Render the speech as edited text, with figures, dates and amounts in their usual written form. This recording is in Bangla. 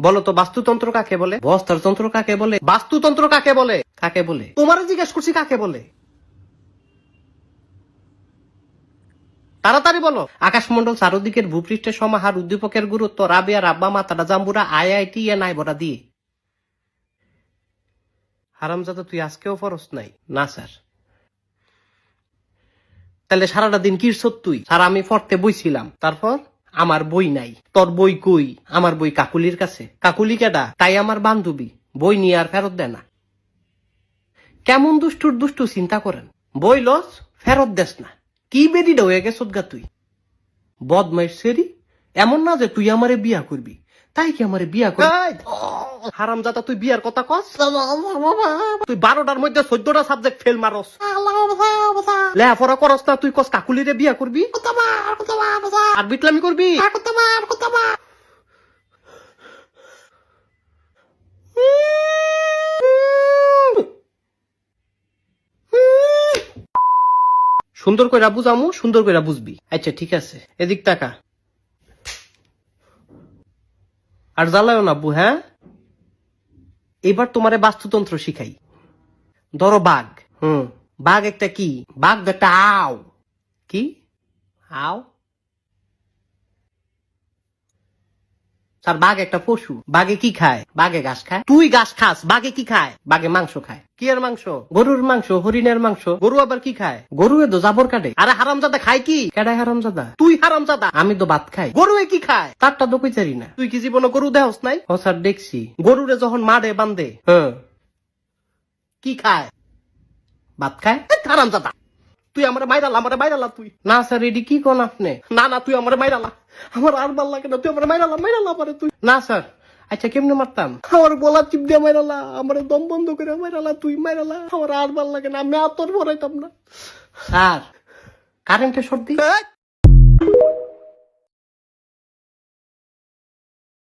বলো তো বাস্তুতন্ত্র কাকে বলে? বস্ত্রতন্ত্র কাকে বলে? বাস্তুতন্ত্র কাকে বলে? কাকে বলে? তোমারও জিজ্ঞেস করছি কাকে বলে। তাড়াতাড়ি বলো। আকাশমন্ডল চারদিকের ভূপৃষ্ঠের সমাহার, উদ্দীপকের গুরুত্ব, রাবিয়া রাব্বা মাতারা জাম্বুরা IIT এ নাই বড়া দিয়ে। হারামজাদা তুই আজকেও ফরস নাই? না স্যার। তাহলে সারাটা দিন কি তুই? স্যার আমি পড়তে বইছিলাম। তারপর? আমার বই নাই। তোর বই কই? আমার বই কাকুলির কাছে। কাকুলি কেডা? তাই আমার বান্ধবী। বই নিয়ে আর ফেরত দেয় না। কেমন দুষ্টুর দুষ্টু চিন্তা করেন। বই লস ফেরত দেস না। কি বেরিটা হয়ে গেছ গা তুই? বদমাইশ সেরি। এমন না যে তুই আমারে বিয়া করবি। তাই কি আমারে বিয়া করবি? হারামজাদা তুই বিয়ার কথা কস? তুই 12টার মধ্যে 14টা সাবজেক্ট ফেল মারস। লেখাপড়া করস না, তুই কস কাকুলিরে বিয়া করবি আর বিটলামি করবি। সুন্দর কইরা বুঝামু, সুন্দর কইরা বুঝবি। আচ্ছা ঠিক আছে, এদিক টাকা আর জ্বালায়ও না আব্বু। হ্যাঁ, এবার তোমারে বাস্তুতন্ত্র শিখাই। ধরো বাঘ। বাঘ একটা কি? বাঘ একটা আও। কি আও? স্যার বাঘ একটা পশু। বাঘে কি খায়? বাঘে ঘাস খায়। তুই ঘাস খাস, বাঘে কি খায়? বাঘে মাংস খায়। কি এর মাংস? গরুর মাংস, হরিণের মাংস। গরু আবার কি খায়? গরু তো জাবর কাটে। আরে হারামজাদা খায় কি? কেডায় হারামজাদা? তুই হারামজাদা। আমি তো ভাত খাই। গরু কি খায়? তারটা তো কইতারি না। তুই কি জীবনে গরু দেহস নাই? ও স্যার দেখছি। গরুরে যখন মারে বান্ধে কি খায়? ভাত খায়। হারামজাদা তুই আমার মাইরালা তুই। না স্যার এডি কি কোন আপনি? না তুই আমার মাইরালা। আমার আর ভাল লাগে না, তুই আমার মাইরালা পারে তুই। না স্যার। আচ্ছা কেমনে মারতাম? আমার গলা চিপ দিয়ে মাইরালা, আমার দম বন্ধ করে মাইরালা, তুই মাইরালা। আমার আর ভাল লাগে না, আমি আর তোর ভরাইতাম না। স্যার কারেন্টের শর্ট দি।